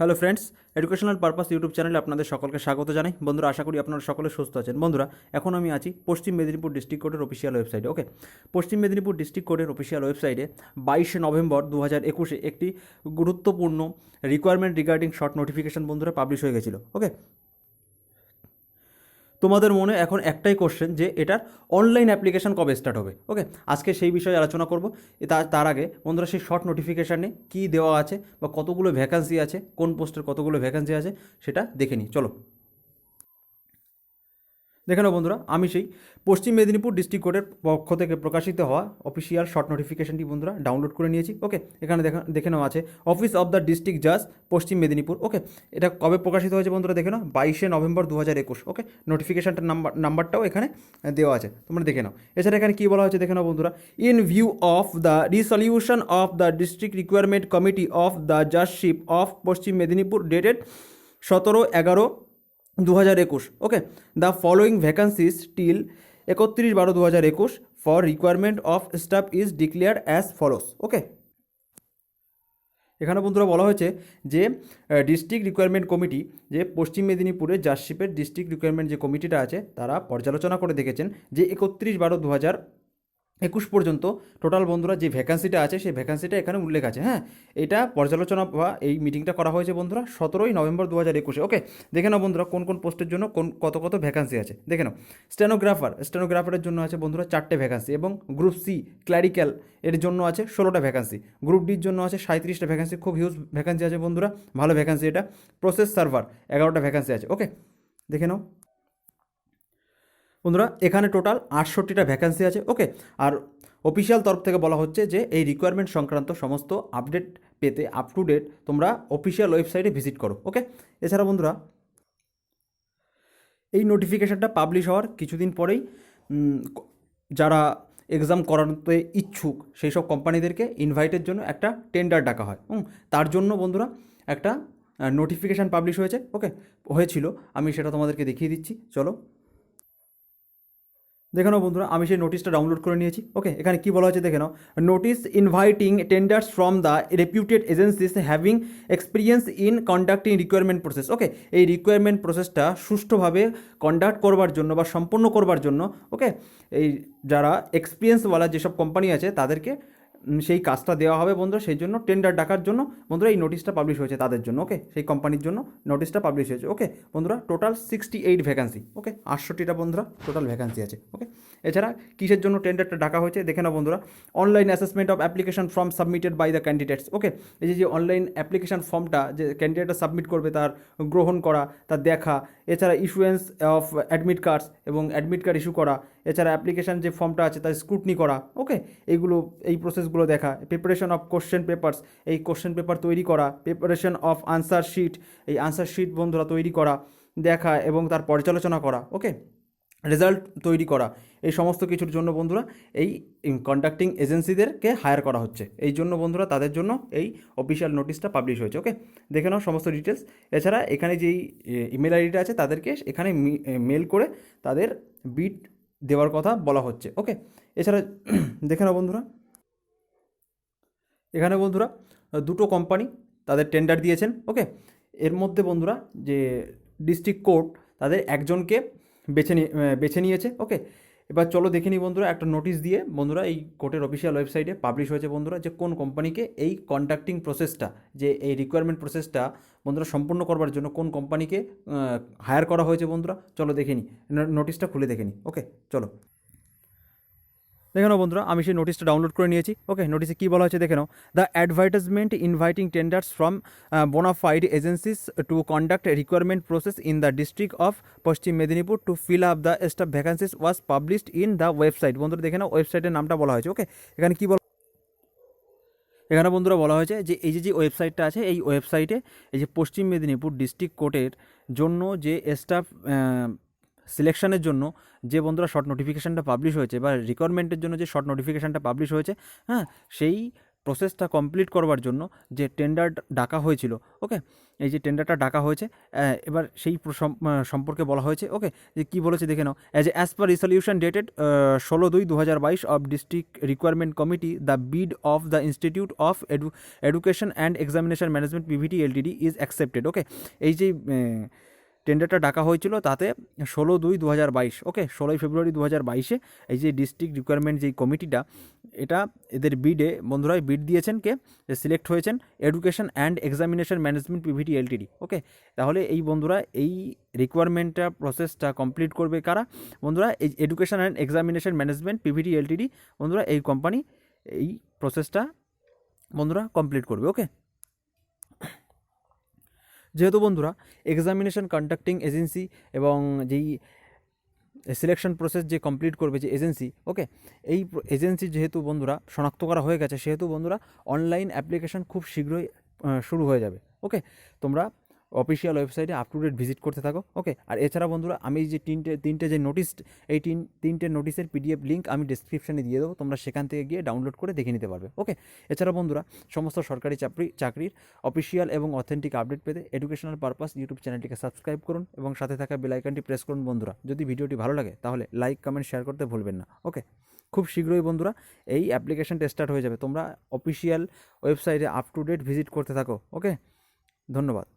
Hello friends, educational purpose YouTube চ্যানেলে আপনাদের সকলকে স্বাগত জানাই। বন্ধুরা, আশা করি আপনারা সকলে সুস্থ আছেন। বন্ধুরা, এখন আমি আছি পশ্চিম মেদিনীপুর ডিস্ট্রিক্ট কোর্টের অফিসিয়াল ওয়েবসাইটে। ওকে, পশ্চিম মেদিনীপুর ডিস্ট্রিক্ট কোর্টের অফিসিয়াল ওয়েবসাইটে 22 নভেম্বর 2021 একটি গুরুত্বপূর্ণ রিকোয়ারমেন্ট রিগার্ডিং শর্ট নোটিফিকেশন বন্ধুরা পাবলিশ হয়ে গেছিলো। ওকে, তোমাদের মনে এখন একটাই কোশ্চেন যে এটার অনলাইন অ্যাপ্লিকেশন কবে স্টার্ট হবে। ওকে, আজকে সেই বিষয়ে আলোচনা করব। তার আগে বন্ধুরা, সেই শর্ট নোটিফিকেশানে কী দেওয়া আছে বা কতগুলো ভ্যাকান্সি আছে, কোন পোস্টের কতগুলো ভ্যাকান্সি আছে সেটা দেখে নিই। চলো দেখে নাও বন্ধুরা, আমি সেই পশ্চিম মেদিনীপুর ডিস্ট্রিক্ট কোর্টের পক্ষ থেকে প্রকাশিত হওয়া অফিসিয়াল শর্ট নোটিফিকেশনটি বন্ধুরা ডাউনলোড করে নিয়েছি। ওকে, এখানে দেখে নেওয়া আছে অফিস অফ দ্য ডিস্ট্রিক্ট জাজ পশ্চিম মেদিনীপুর। ওকে, এটা কবে প্রকাশিত হয়েছে বন্ধুরা দেখে নাও, 22 নভেম্বর 2021। ওকে, নোটিফিকেশনটার নাম্বারটাও এখানে দেওয়া আছে, তোমরা দেখে নাও। এছাড়া এখানে কী বলা হয়েছে দেখে নাও বন্ধুরা, in view of the resolution of the district requirement committee of the judgeship of Paschim Medinipur dated 17/11/2021। Okay, the following vacancies till 31/12/2021 for requirement of staff is declare as follows. Okay, এখানে বন্ধুরা বলা হয়েছে যে ডিস্ট্রিক্ট রিকোয়ারমেন্ট কমিটি, যে পশ্চিম মেদিনীপুরের জাজশিপের district requirement যে কমিটিটা আছে, তারা পর্যালোচনা করে দেখেছেন যে 31/12/2021 পর্যন্ত টোটাল বন্ধুরা যে ভ্যাকান্সিটা আছে সেই ভ্যাকান্সিটা এখানে উল্লেখ আছে। হ্যাঁ, এটা পর্যালোচনা বা এই মিটিংটা করা হয়েছে বন্ধুরা 17 নভেম্বর 2021। ওকে, দেখে নাও বন্ধুরা কোন কোন পোস্টের জন্য কত ভ্যাকান্সি আছে দেখে নাও। স্টেনোগ্রাফারের জন্য আছে বন্ধুরা 4টে ভ্যাকান্সি, এবং গ্রুপ সি ক্ল্যারিক্যাল এর জন্য আছে 16টা ভ্যাকান্সি, গ্রুপ ডির জন্য আছে 37টা ভ্যাকান্সি, খুব হিউজ ভ্যাকান্সি আছে বন্ধুরা, ভালো ভ্যাকান্সি এটা। প্রসেস সার্ভার 11টা ভ্যাকান্সি আছে। ওকে, দেখে নাও বন্ধুরা, এখানে টোটাল 68টা ভ্যাকান্সি আছে। ওকে, আর অফিসিয়াল তরফ থেকে বলা হচ্ছে যে এই রিকোয়ারমেন্ট সংক্রান্ত সমস্ত আপডেট পেতে আপ টু ডেট তোমরা অফিসিয়াল ওয়েবসাইটে ভিজিট করো। ওকে, এছাড়া বন্ধুরা এই নোটিফিকেশানটা পাবলিশ হওয়ার কিছুদিন পরেই যারা এক্সাম করাতে ইচ্ছুক সেই সব কোম্পানিদেরকে ইনভাইটের জন্য একটা টেন্ডার ডাকা হয়। তার জন্য বন্ধুরা একটা নোটিফিকেশান পাবলিশ হয়েছে। ওকে, হয়েছিল, আমি সেটা তোমাদেরকে দেখিয়ে দিচ্ছি। চলো দেখে নাও বন্ধুরা, আমি সেই নোটিশটা ডাউনলোড করে নিয়েছি। ওকে, এখানে কী বলা হয়েছে দেখে নাও, notice inviting tenders from the reputed agencies having experience in conducting requirement process. Okay, এই রিকোয়ারমেন্ট প্রসেসটা সুষ্ঠুভাবে কন্ডাক্ট করবার জন্য বা সম্পন্ন করবার জন্য, ওকে, এই যারা এক্সপিরিয়েন্সওয়ালা যেসব কোম্পানি আছে তাদেরকে সেই কাজটা দেওয়া হবে বন্ধুরা। সেই জন্য টেন্ডার ডাকার জন্য বন্ধুরা এই নোটিশটা পাবলিশ হয়েছে তাদের জন্য। ওকে, সেই কোম্পানির জন্য নোটিশটা পাবলিশ হয়েছে। ওকে বন্ধুরা, টোটাল 68 ভ্যাকান্সি। ওকে, 68টা বন্ধুরা টোটাল ভ্যাকান্সি আছে। ওকে, এছাড়া কিসের জন্য টেন্ডারটা ডাকা হয়েছে দেখে নাও বন্ধুরা, online assessment of application form submitted by the candidates. Okay, এই যে অনলাইন অ্যাপ্লিকেশন ফর্মটা যে ক্যান্ডিডেটরা সাবমিট করবে তার গ্রহণ করা, তার দেখা, এছাড়া ইস্যুয়েন্স অফ অ্যাডমিট কার্ডস এবং অ্যাডমিট কার্ড ইস্যু করা, এছাড়া অ্যাপ্লিকেশান যে ফর্মটা আছে তার স্ক্রুটনি করা। ওকে, এইগুলো এই প্রসেসগুলো দেখা, প্রিপারেশন অফ কোশ্চেন পেপার্স, এই কোশ্চেন পেপার তৈরি করা, প্রিপারেশন অফ আনসার শিট, এই আনসার শিট বন্ধুরা তৈরি করা, দেখা এবং তার পর্যালোচনা করা। ওকে, রেজাল্ট তৈরি করা, এই সমস্ত কিছুর জন্য বন্ধুরা এই কন্ডাক্টিং এজেন্সিদেরকে হায়ার করা হচ্ছে। এই জন্য বন্ধুরা তাদের জন্য এই অফিসিয়াল নোটিশটা পাবলিশ হয়েছে। ওকে, দেখে নাও সমস্ত ডিটেলস। এছাড়া এখানে যেই ইমেল আইডিটা আছে তাদেরকে এখানে মেল করে তাদের বিট দেওয়ার কথা বলা হচ্ছে। ওকে, এছাড়া দেখে নাও বন্ধুরা, এখানে বন্ধুরা দুটো কোম্পানি তাদের টেন্ডার দিয়েছেন। ওকে, এর মধ্যে বন্ধুরা যে ডিস্ট্রিক্ট কোর্ট তাদের একজনকে বেছে নিয়েছে। ওকে, এবার চলো দেখে নিই বন্ধুরা, একটা নোটিশ দিয়ে বন্ধুরা এই কোর্টের অফিসিয়াল ওয়েবসাইটে পাবলিশ হয়েছে বন্ধুরা যে কোন কোম্পানিকে এই কন্ডাক্টিং প্রসেসটা, যে এই রিকোয়ারমেন্ট প্রসেসটা বন্ধুরা সম্পূর্ণ করবার জন্য কোন কোম্পানিকে হায়ার করা হয়েছে বন্ধুরা। চলো দেখে নিই, নোটিশটা খুলে দেখে নিই। ওকে, চলো দেখে নাও বন্ধুরা, আমি সেই নোটিশটা ডাউনলোড করে নিয়েছি। ওকে, নোটিশে কী বলা হয়েছে দেখে নাও, the advertisement inviting tenders from bonafide agencies to conduct requirement process in the district of Paschim Medinipur to fill up the staff vacancies was published in the website. বন্ধুরা দেখে নাও, ওয়েবসাইটের নামটা বলা হয়েছে। ওকে, এখানে কী এখানে বন্ধুরা বলা হয়েছে যে এই যে ওয়েবসাইটটা আছে, এই ওয়েবসাইটে এই যে পশ্চিম মেদিনীপুর ডিস্ট্রিক্ট কোর্টের জন্য যে স্টাফ সিলেকশনের জন্য যে বন্ধুরা শর্ট নোটিফিকেশানটা পাবলিশ হয়েছে বা রিকোয়ারমেন্টের জন্য যে শর্ট নোটিফিকেশানটা পাবলিশ হয়েছে, হ্যাঁ, সেই প্রসেসটা কমপ্লিট করবার জন্য যে টেন্ডার ডাকা হয়েছিল, ওকে, এই যে টেন্ডারটা ডাকা হয়েছে, এবার সেই সম্পর্কে বলা হয়েছে, ওকে, যে কী বলেছে দেখে নাও। As per resolution dated 16/2/2022 of district requirement committee, the bid of the institute of education and examination management PVT LTD is accepted. Okay, এই যে টেন্ডারটা ডাকা হয়েছিল তাতে 16/2/2022, ওকে, 16ই ফেব্রুয়ারি 2022 এই যে ডিস্ট্রিক্ট রিকোয়ারমেন্ট যেই কমিটিটা, এটা এদের বিডে বন্ধুরা বিড দিয়েছেন কে, সিলেক্ট হয়েছেন education and examination management PVT LTD. Okay, তাহলে এই বন্ধুরা এই রিকোয়ারমেন্টটা প্রসেসটা কমপ্লিট করবে কারা বন্ধুরা, এই education and examination management PVT Ltd বন্ধুরা, এই কোম্পানি এই প্রসেসটা বন্ধুরা কমপ্লিট করবে। ওকে, যেহেতু বন্ধুরা এক্সামিনেশন কন্ডাক্টিং এজেন্সি এবং যেই সিলেকশন প্রসেস যে কমপ্লিট করবে যে এজেন্সি, ওকে, এই এজেন্সি যেহেতু বন্ধুরা শনাক্ত করা হয়ে গেছে, সেহেতু বন্ধুরা অনলাইন অ্যাপ্লিকেশন খুব শীঘ্রই শুরু হয়ে যাবে। ওকে, তোমরা অফিসিয়াল ওয়েবসাইটে আপ টু ডেট ভিজিট করতে থাকো। ওকে, আর এছাড়া বন্ধুরা আমি যে তিনটে যে নোটিশ, এই তিনটে নোটিশের পিডিএফ লিঙ্ক আমি ডিসক্রিপশানে দিয়ে দেবো, তোমরা সেখান থেকে গিয়ে ডাউনলোড করে দেখে নিতে পারবে। ওকে, এছাড়া বন্ধুরা সমস্ত সরকারি চাকরির অফিসিয়াল এবং অথেন্টিক আপডেট পেতে এডুকেশনাল পারপাস ইউটিউব চ্যানেলটিকে সাবস্ক্রাইব করুন এবং সাথে থাকা বেল আইকনটি প্রেস করুন। বন্ধুরা যদি ভিডিওটি ভালো লাগে তাহলে লাইক, কমেন্ট, শেয়ার করতে ভুলবেন না। ওকে, খুব শীঘ্রই বন্ধুরা এই অ্যাপ্লিকেশনটা স্টার্ট হয়ে যাবে, তোমরা অফিসিয়াল ওয়েবসাইটে আপ টু ডেট ভিজিট করতে থাকো। ওকে, ধন্যবাদ।